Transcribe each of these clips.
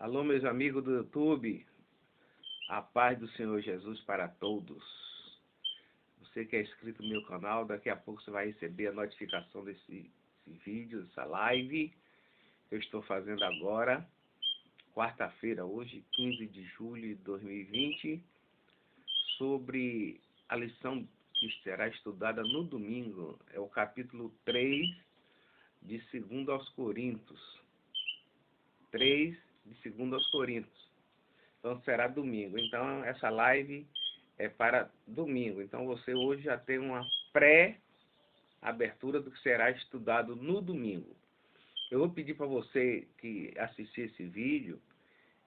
Alô, meus amigos do YouTube, a paz do Senhor Jesus para todos. Você que é inscrito no meu canal, daqui a pouco você vai receber a notificação desse vídeo, dessa live que eu estou fazendo agora, quarta-feira, hoje, 15 de julho de 2020, sobre a lição que será estudada no domingo, é o capítulo 3 de 2 aos Coríntios. 3 de 2 aos Coríntios. Então será domingo. Então essa live é para domingo. Então você hoje já tem uma pré-abertura do que será estudado no domingo. Eu vou pedir para você que assistir esse vídeo,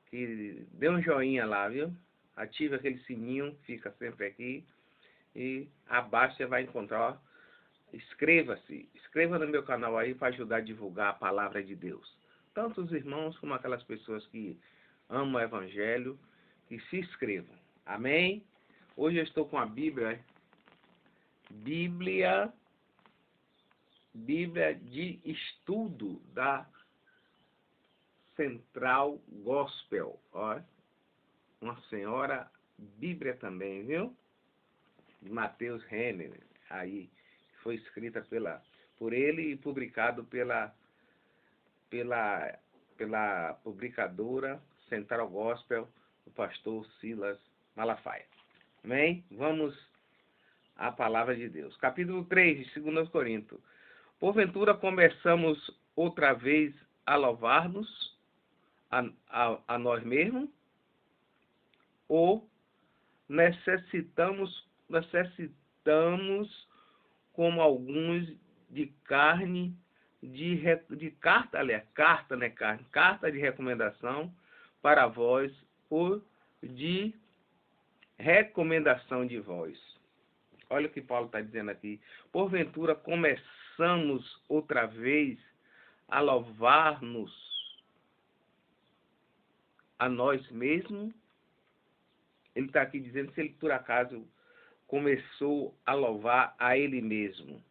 que dê um joinha lá, viu? Ative aquele sininho, fica sempre aqui. E abaixo você vai encontrar, inscreva-se. Inscreva no meu canal aí para ajudar a divulgar a palavra de Deus. Tanto os irmãos como aquelas pessoas que amam o Evangelho, que se inscrevam. Amém? Hoje eu estou com a Bíblia de estudo da Central Gospel. Ó, uma senhora Bíblia também, viu? De Mateus Renner, aí foi escrita por ele e publicado pela publicadora Central Gospel, o pastor Silas Malafaia. Amém? Vamos à palavra de Deus. Capítulo 3 de 2 Coríntios. Porventura começamos outra vez a louvar-nos a nós mesmos? Ou necessitamos como alguns de carne, de carta, aliás, carta de recomendação para vós, ou de recomendação de vós. Olha o que Paulo está dizendo aqui. Porventura começamos outra vez a louvar-nos a nós mesmos? Ele está aqui dizendo se ele por acaso começou a louvar a ele mesmo.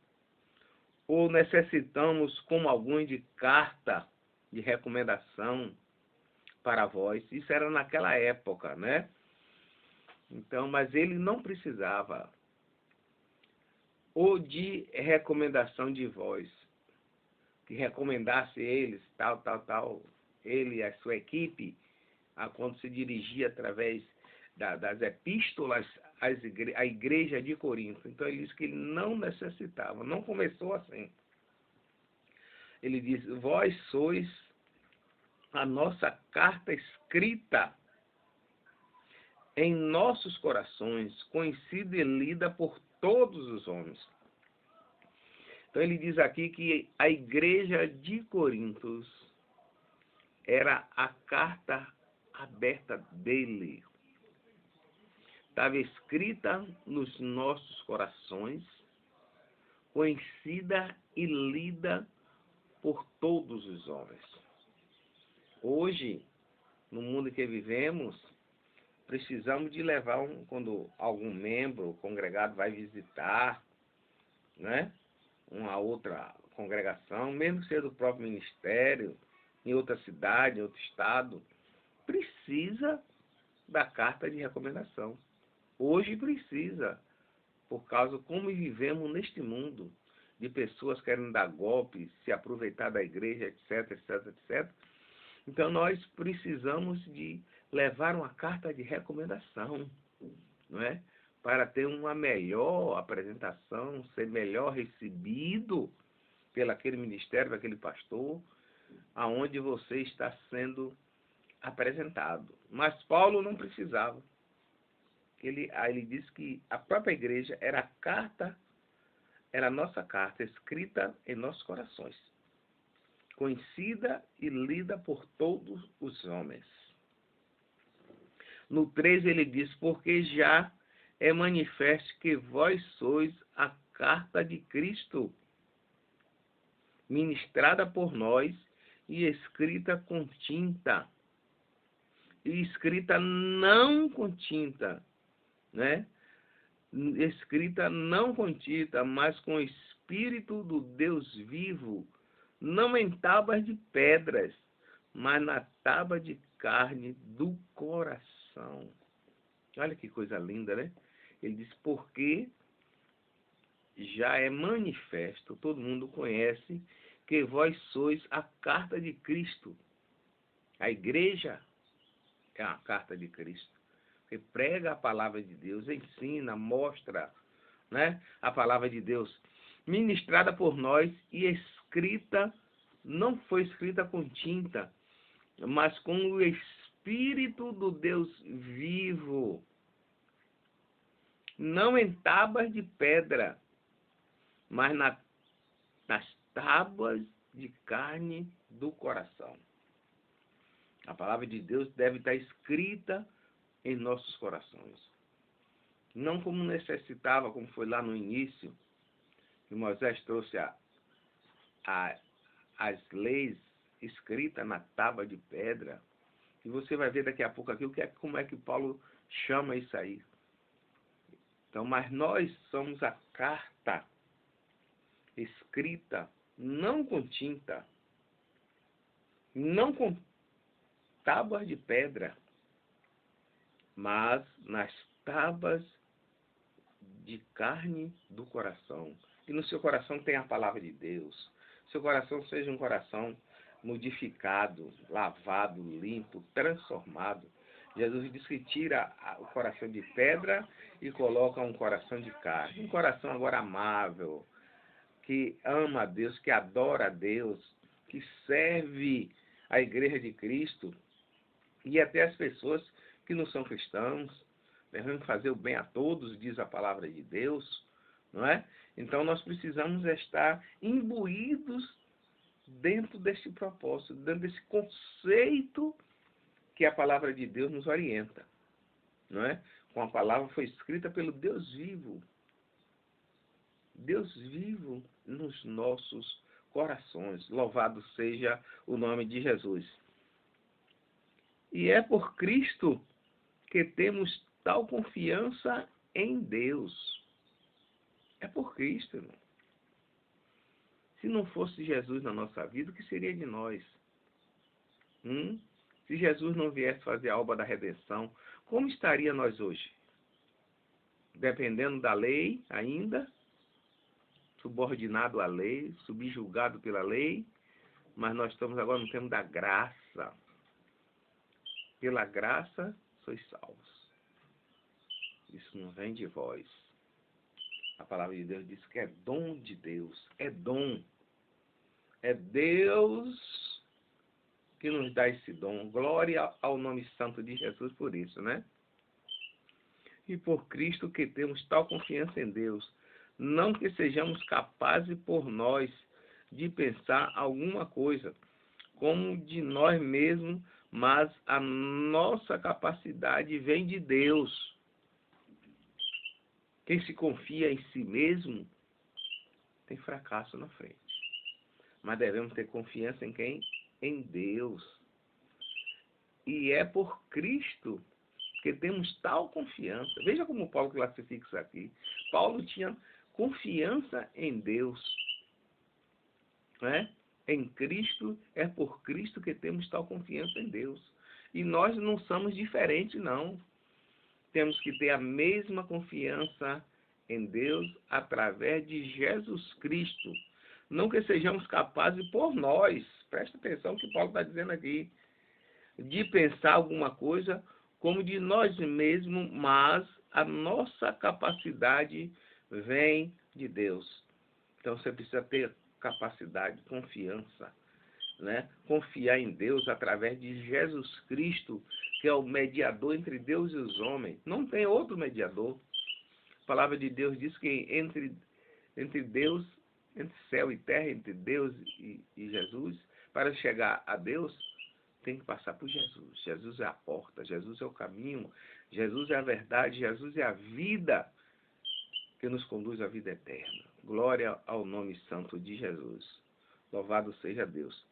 Ou necessitamos, como alguns, de carta de recomendação para vós. Isso era naquela época, né? Então, mas ele não precisava. Ou de recomendação de vós, que recomendasse eles, tal, ele e a sua equipe, quando se dirigia através das epístolas à igreja de Corinto. Então ele diz que ele não necessitava, não começou assim. Ele diz: vós sois a nossa carta escrita em nossos corações, conhecida e lida por todos os homens. Então ele diz aqui que a igreja de Corinto era a carta aberta dele. Estava escrita nos nossos corações, conhecida e lida por todos os homens. Hoje, no mundo que vivemos, precisamos de levar, quando algum membro congregado vai visitar, né, uma outra congregação, mesmo que seja do próprio ministério, em outra cidade, em outro estado, precisa da carta de recomendação. Hoje precisa, por causa como vivemos neste mundo, de pessoas querendo dar golpes, se aproveitar da igreja, etc. Então nós precisamos de levar uma carta de recomendação, não é? Para ter uma melhor apresentação, ser melhor recebido pelaquele ministério, daquele pastor, aonde você está sendo apresentado. Mas Paulo não precisava. Ele disse que a própria igreja era a nossa carta, escrita em nossos corações, conhecida e lida por todos os homens. No 3 ele diz: porque já é manifesto que vós sois a carta de Cristo, ministrada por nós e escrita com tinta. E escrita não com tinta, né? Escrita não com tinta, mas com o Espírito do Deus vivo, não em tábuas de pedras, mas na tábua de carne do coração. Olha que coisa linda, né? Ele diz, porque já é manifesto, todo mundo conhece, que vós sois a carta de Cristo. A igreja é a carta de Cristo, que prega a palavra de Deus, ensina, mostra, né, a palavra de Deus, ministrada por nós e escrita, não foi escrita com tinta, mas com o Espírito do Deus vivo, não em tábuas de pedra, mas nas tábuas de carne do coração. A palavra de Deus deve estar escrita em nossos corações. Não como necessitava, como foi lá no início, que Moisés trouxe as leis escritas na tábua de pedra. E você vai ver daqui a pouco aqui como é que Paulo chama isso aí. Então, mas nós somos a carta escrita, não com tinta, não com tábuas de pedra, mas nas tábuas de carne do coração. E no seu coração tem a palavra de Deus. Seu coração seja um coração modificado, lavado, limpo, transformado. Jesus diz que tira o coração de pedra e coloca um coração de carne. Um coração agora amável, que ama a Deus, que adora a Deus, que serve a igreja de Cristo e até as pessoas que não são cristãos. Devemos fazer o bem a todos, diz a palavra de Deus, não é? Então nós precisamos estar imbuídos dentro deste propósito, dentro desse conceito que a palavra de Deus nos orienta, não é? Com a palavra foi escrita pelo Deus vivo. Deus vivo nos nossos corações. Louvado seja o nome de Jesus. E é por Cristo que temos tal confiança em Deus. É por Cristo, irmão. Se não fosse Jesus na nossa vida, o que seria de nós? Se Jesus não viesse fazer a obra da redenção, como estaria nós hoje? Dependendo da lei ainda, subordinado à lei, subjugado pela lei, mas nós estamos agora no tempo da graça. Pela graça sois salvos. Isso não vem de vós. A palavra de Deus diz que é dom de Deus. É dom. É Deus que nos dá esse dom. Glória ao nome santo de Jesus por isso, né? E por Cristo que temos tal confiança em Deus. Não que sejamos capazes por nós de pensar alguma coisa, como de nós mesmos, mas a nossa capacidade vem de Deus. Quem se confia em si mesmo tem fracasso na frente. Mas devemos ter confiança em quem? Em Deus. E é por Cristo que temos tal confiança. Veja como Paulo classifica isso aqui. Paulo tinha confiança em Deus. Né? Em Cristo, é por Cristo que temos tal confiança em Deus. E nós não somos diferentes, não. Temos que ter a mesma confiança em Deus através de Jesus Cristo. Não que sejamos capazes por nós, presta atenção no que Paulo está dizendo aqui, de pensar alguma coisa como de nós mesmos, mas a nossa capacidade vem de Deus. Então você precisa ter capacidade, confiança, né? Confiar em Deus através de Jesus Cristo, que é o mediador entre Deus e os homens. Não tem outro mediador. A palavra de Deus diz que entre Deus, entre céu e terra, entre Deus e Jesus, para chegar a Deus, tem que passar por Jesus. Jesus é a porta, Jesus é o caminho, Jesus é a verdade, Jesus é a vida que nos conduz à vida eterna. Glória ao nome santo de Jesus. Louvado seja Deus.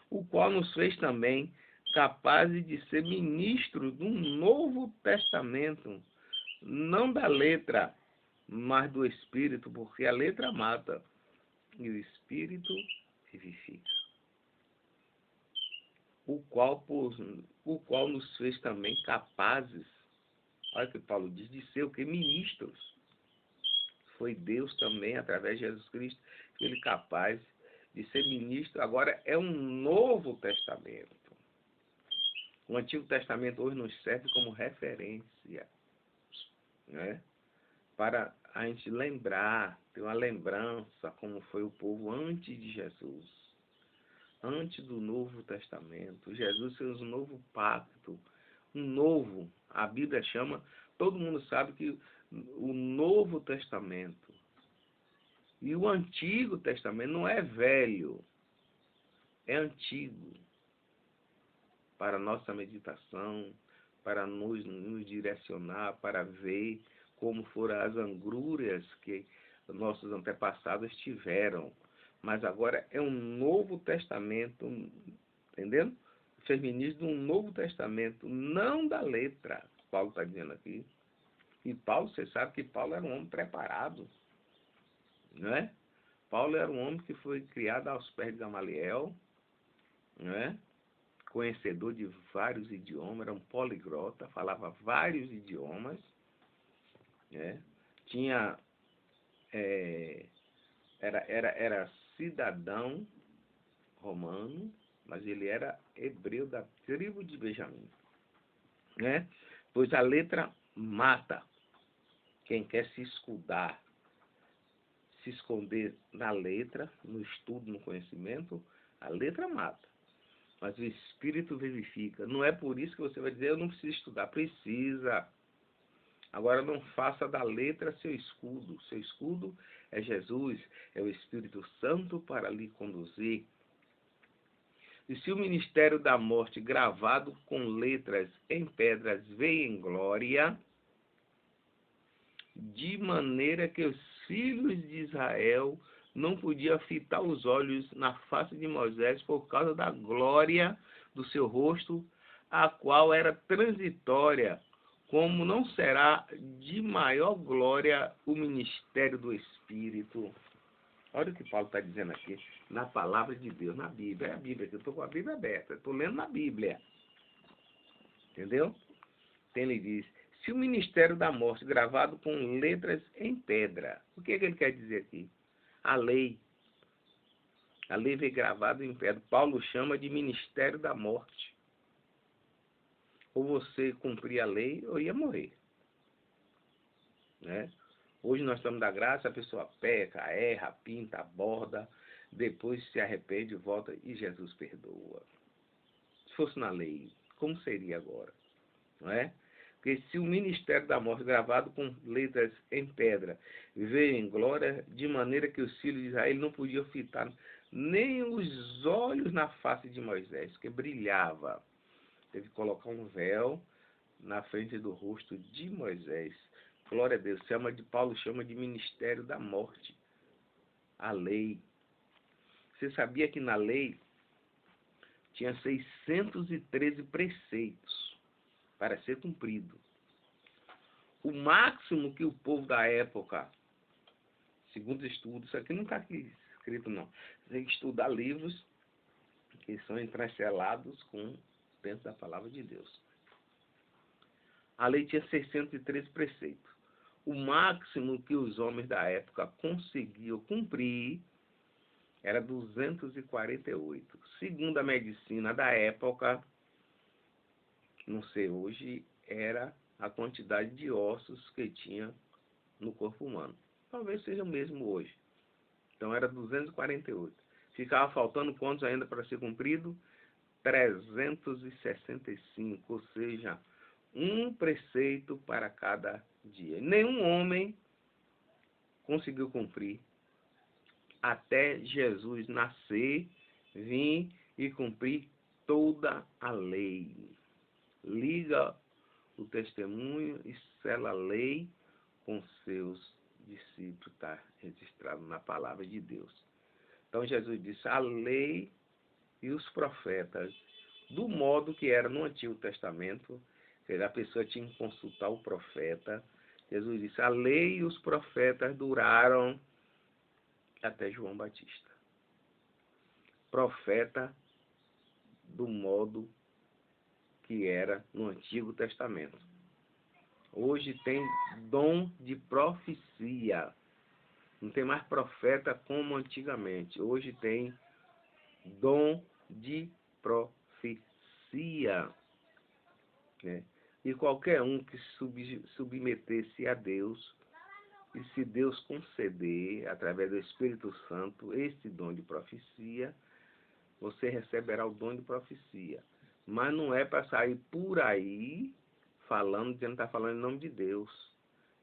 O qual nos fez também capazes de ser ministros de um novo testamento, não da letra, mas do Espírito, porque a letra mata e o Espírito vivifica. o qual nos fez também capazes, olha o que Paulo diz, de ser o que? Ministros. Foi Deus também, através de Jesus Cristo, ele capaz de ser ministro. Agora é um novo testamento. O Antigo Testamento hoje nos serve como referência, né? Para a gente lembrar, ter uma lembrança como foi o povo antes de Jesus, antes do Novo Testamento. Jesus fez um novo pacto, a Bíblia chama, todo mundo sabe que o Novo Testamento e o Antigo Testamento não é velho, é antigo. Para nossa meditação, para nos direcionar, para ver como foram as angúrias que nossos antepassados tiveram. Mas agora é um Novo Testamento, entendendo? Feminismo de um Novo Testamento, não da letra, Paulo está dizendo aqui. E Paulo, você sabe que Paulo era um homem preparado, não é? Paulo era um homem que foi criado aos pés de Gamaliel, não é? Conhecedor de vários idiomas, era um poliglota, falava vários idiomas, né? Tinha, era cidadão romano, mas ele era hebreu da tribo de Benjamim, né? Pois a letra mata quem quer se escudar, se esconder na letra, no estudo, no conhecimento, a letra mata. Mas o Espírito vivifica. Não é por isso que você vai dizer, eu não preciso estudar. Precisa. Agora não faça da letra seu escudo. Seu escudo é Jesus, é o Espírito Santo para lhe conduzir. E se o ministério da morte gravado com letras em pedras veio em glória, de maneira que os filhos de Israel não podia fitar os olhos na face de Moisés por causa da glória do seu rosto, a qual era transitória, como não será de maior glória o ministério do Espírito. Olha o que Paulo está dizendo aqui, na palavra de Deus, na Bíblia. É a Bíblia, eu estou com a Bíblia aberta, estou lendo na Bíblia. Entendeu? Então ele diz, se o ministério da morte gravado com letras em pedra, o que ele quer dizer aqui? A lei veio gravada em pedra. Paulo chama de ministério da morte. Ou você cumpria a lei ou ia morrer, né? Hoje nós estamos da graça, a pessoa peca, erra, pinta, aborda, depois se arrepende, volta e Jesus perdoa. Se fosse na lei, como seria agora? Não é? Porque se o ministério da morte gravado com letras em pedra veio em glória, de maneira que os filhos de Israel não podiam fitar nem os olhos na face de Moisés, que brilhava. Teve que colocar um véu na frente do rosto de Moisés. Glória a Deus. Paulo chama de ministério da morte. A lei. Você sabia que na lei tinha 613 preceitos para ser cumprido. O máximo que o povo da época, segundo estudos, isso aqui não está aqui escrito não, você tem que estudar livros que são entrelaçados com dentro da palavra de Deus. A lei tinha 613 preceitos. O máximo que os homens da época conseguiam cumprir era 248. Segundo a medicina da época, não sei hoje, era a quantidade de ossos que tinha no corpo humano. Talvez seja o mesmo hoje. Então era 248. Ficava faltando quantos ainda para ser cumprido? 365, ou seja, um preceito para cada dia. Nenhum homem conseguiu cumprir até Jesus nascer, vir e cumprir toda a lei. Liga o testemunho e sela a lei com seus discípulos, está registrado na palavra de Deus. Então Jesus disse, a lei e os profetas, do modo que era no Antigo Testamento, a pessoa tinha que consultar o profeta. Jesus disse, a lei e os profetas duraram até João Batista. Profeta do modo que era no Antigo Testamento. Hoje tem dom de profecia. Não tem mais profeta como antigamente. Hoje tem dom de profecia, né? E qualquer um que submeter-se a Deus, e se Deus conceder, através do Espírito Santo, esse dom de profecia, você receberá o dom de profecia. Mas não é para sair por aí falando, dizendo que está falando em nome de Deus.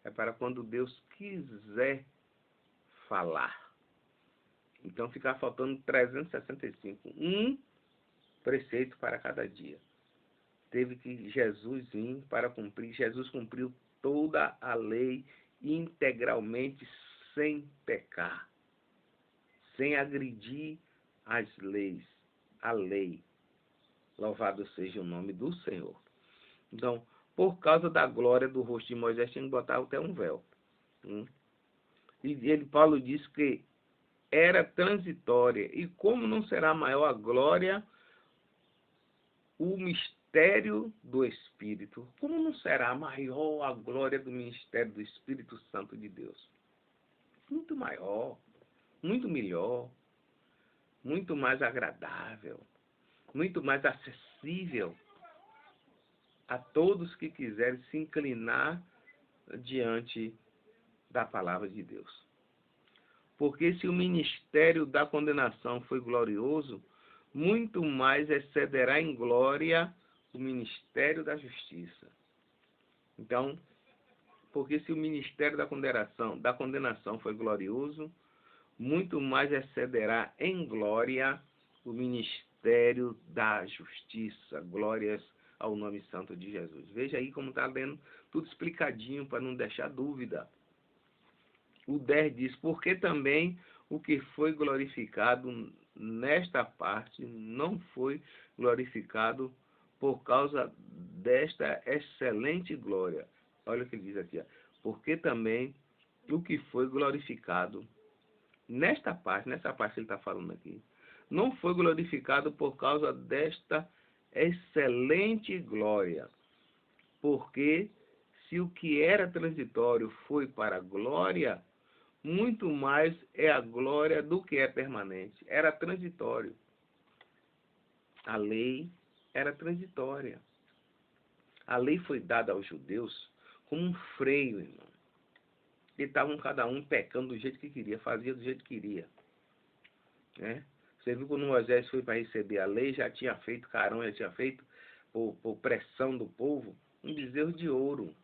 É para quando Deus quiser falar. Então fica faltando 365. Um preceito para cada dia. Teve que Jesus vir para cumprir. Jesus cumpriu toda a lei integralmente, sem pecar, sem agredir as leis, a lei. Louvado seja o nome do Senhor. Então, por causa da glória do rosto de Moisés, tinha que botar até um véu. E Paulo diz que era transitória. E como não será maior a glória, o mistério do Espírito? Como não será maior a glória do ministério do Espírito Santo de Deus? Muito maior, muito melhor, muito mais agradável, muito mais acessível a todos que quiserem se inclinar diante da palavra de Deus. Porque se o ministério da condenação foi glorioso, muito mais excederá em glória o ministério da justiça. Então, porque se o ministério da condenação foi glorioso, muito mais excederá em glória o ministério da justiça. Glórias ao nome santo de Jesus. Veja aí como está lendo tudo explicadinho para não deixar dúvida. O 10 diz, porque também o que foi glorificado nesta parte não foi glorificado por causa desta excelente glória. Olha o que ele diz aqui. Porque também o que foi glorificado nessa parte que ele está falando aqui, não foi glorificado por causa desta excelente glória. Porque se o que era transitório foi para a glória, muito mais é a glória do que é permanente. Era transitório. A lei era transitória. A lei foi dada aos judeus como um freio, irmão. E estavam cada um pecando do jeito que queria, fazia do jeito que queria. Né? Você viu quando Moisés foi para receber a lei, já tinha feito, Arão já tinha feito, por pressão do povo, um bezerro de ouro.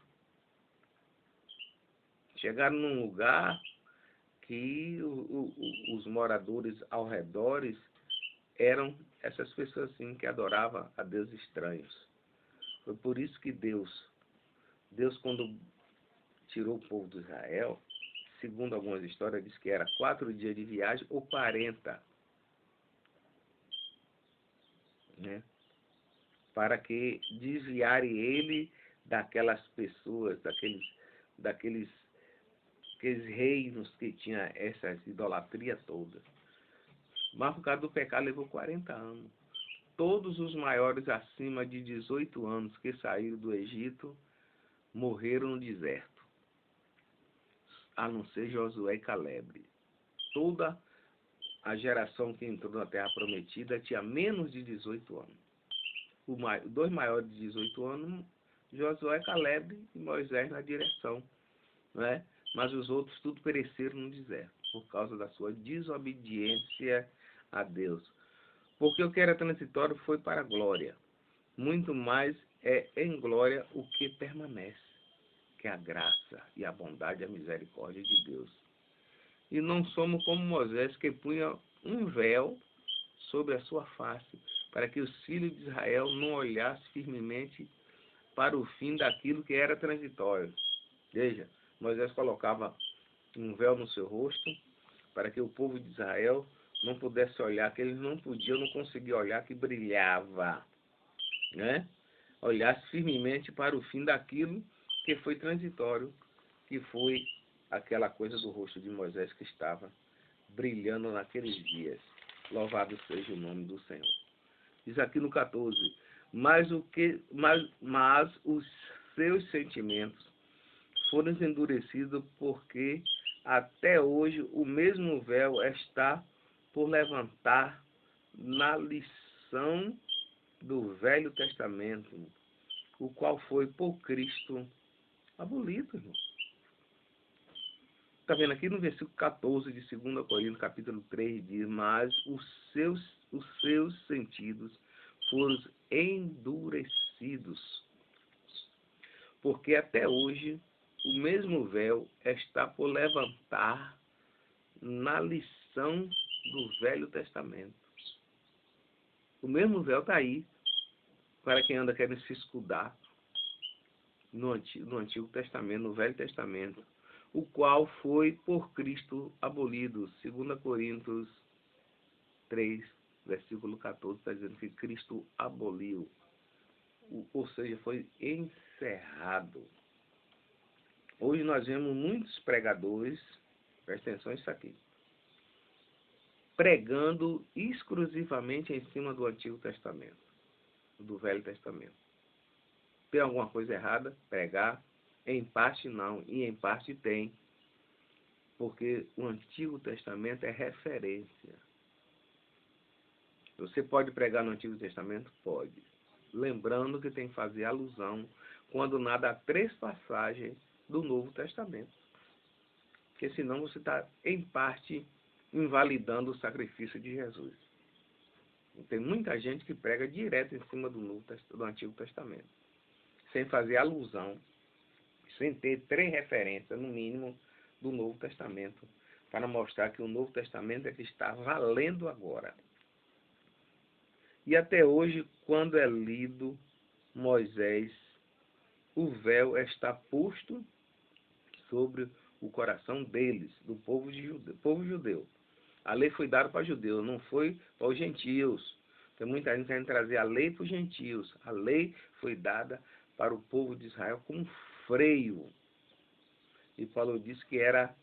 Chegaram num lugar que os moradores ao redor eram essas pessoas assim que adoravam a deuses estranhos. Foi por isso que Deus quando tirou o povo de Israel, segundo algumas histórias, diz que era 4 dias de viagem ou 40, né? Para que desviarem ele daquelas pessoas, daqueles reinos que tinham essa idolatria toda. Mas por causa do pecado levou 40 anos. Todos os maiores acima de 18 anos que saíram do Egito morreram no deserto, a não ser Josué e Caleb. Toda a geração que entrou na Terra Prometida tinha menos de 18 anos. Os dois maiores de 18 anos, Josué, Caleb e Moisés na direção, né? Mas os outros tudo pereceram no deserto, por causa da sua desobediência a Deus. Porque o que era transitório foi para a glória. Muito mais é em glória o que permanece, que é a graça e a bondade e a misericórdia de Deus. E não somos como Moisés, que punha um véu sobre a sua face, para que os filhos de Israel não olhassem firmemente para o fim daquilo que era transitório. Veja, Moisés colocava um véu no seu rosto, para que o povo de Israel não pudesse olhar, que eles não conseguiam olhar que brilhava, né? Olhasse firmemente para o fim daquilo que foi transitório, que foi aquela coisa do rosto de Moisés que estava brilhando naqueles dias. Louvado seja o nome do Senhor. Diz aqui no 14. Mas os seus sentimentos foram endurecidos, porque até hoje o mesmo véu está por levantar na lição do Velho Testamento, o qual foi por Cristo abolido, irmão. Está vendo aqui no versículo 14 de 2 Coríntios, capítulo 3, diz: mas os seus sentidos foram endurecidos, porque até hoje o mesmo véu está por levantar na lição do Velho Testamento. O mesmo véu está aí para quem anda querendo se escudar no Antigo Testamento, no Velho Testamento, o qual foi por Cristo abolido. 2 Coríntios 3, versículo 14, está dizendo que Cristo aboliu, ou seja, foi encerrado. Hoje nós vemos muitos pregadores, presta atenção nisso aqui, pregando exclusivamente em cima do Antigo Testamento, do Velho Testamento. Tem alguma coisa errada? Pregar? Em parte não, e em parte tem, porque o Antigo Testamento é referência. Você pode pregar no Antigo Testamento? Pode. Lembrando que tem que fazer alusão, quando nada, a 3 passagens do Novo Testamento. Porque senão você está, em parte, invalidando o sacrifício de Jesus. Tem muita gente que prega direto em cima do Antigo Testamento, sem fazer alusão, sem ter 3 referências, no mínimo, do Novo Testamento, para mostrar que o Novo Testamento é que está valendo agora. E até hoje, quando é lido Moisés, o véu está posto sobre o coração deles, do povo judeu. A lei foi dada para judeus, não foi para os gentios. Tem muita gente querendo trazer a lei para os gentios. A lei foi dada para o povo de Israel como freio. E Paulo disse que era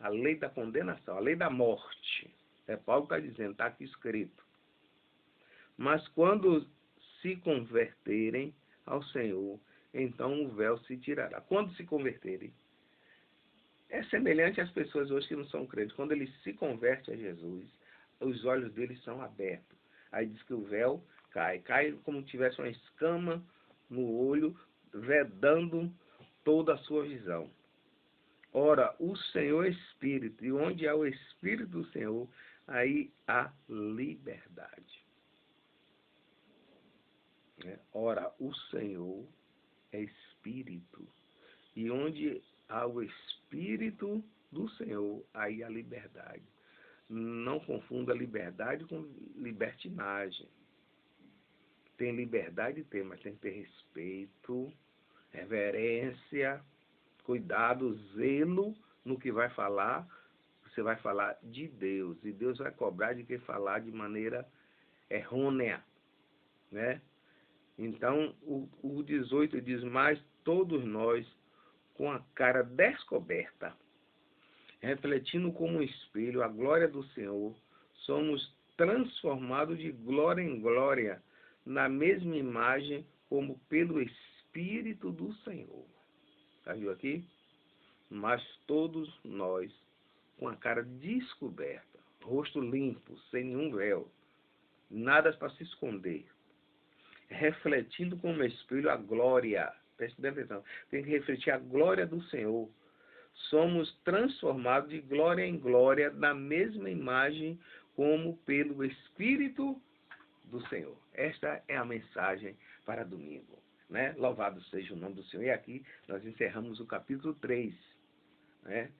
a lei da condenação, a lei da morte. Paulo está dizendo, está aqui escrito. Mas quando se converterem ao Senhor, então o véu se tirará. Quando se converterem, é semelhante às pessoas hoje que não são crentes. Quando eles se convertem a Jesus, os olhos deles são abertos. Aí diz que o véu cai como se tivesse uma escama no olho, vedando toda a sua visão. Ora, o Senhor é Espírito, e onde há o Espírito do Senhor, aí há liberdade. Ora, o Senhor é Espírito, e onde há o Espírito do Senhor, aí há liberdade. Não confunda liberdade com libertinagem. Tem liberdade, mas tem que ter respeito, reverência, cuidado, zelo no que vai falar. Você vai falar de Deus, e Deus vai cobrar de quem falar de maneira errônea, né? Então, o 18 diz: mas todos nós, com a cara descoberta, refletindo como um espelho a glória do Senhor, somos transformados de glória em glória, na mesma imagem, como pelo Espírito do Senhor. Está viu aqui? Mas todos nós, com a cara descoberta, rosto limpo, sem nenhum véu, nada para se esconder, refletindo como espelho a glória. Preste bem atenção. Tem que refletir a glória do Senhor. Somos transformados de glória em glória na mesma imagem, como pelo Espírito do Senhor. Esta é a mensagem para domingo, né? Louvado seja o nome do Senhor. E aqui nós encerramos o capítulo 3. Né?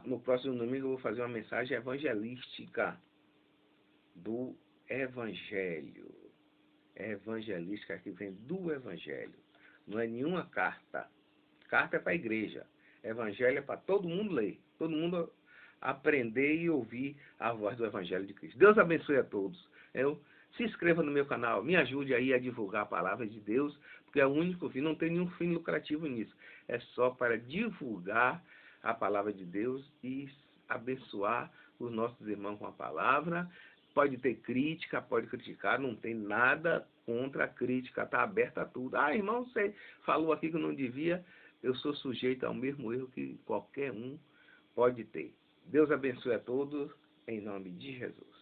No próximo domingo eu vou fazer uma mensagem evangelística do Evangelho. Evangelística que vem do Evangelho. Não é nenhuma carta. Carta é para a igreja. Evangelho é para todo mundo ler. Todo mundo aprender e ouvir a voz do Evangelho de Cristo. Deus abençoe a todos. Se inscreva no meu canal. Me ajude aí a divulgar a palavra de Deus, porque é o único fim. Não tem nenhum fim lucrativo nisso. É só para divulgar a palavra de Deus e abençoar os nossos irmãos com a palavra, pode ter crítica, pode criticar, não tem nada contra a crítica, está aberta a tudo. Ah, irmão, você falou aqui que não devia, eu sou sujeito ao mesmo erro que qualquer um pode ter. Deus abençoe a todos, em nome de Jesus.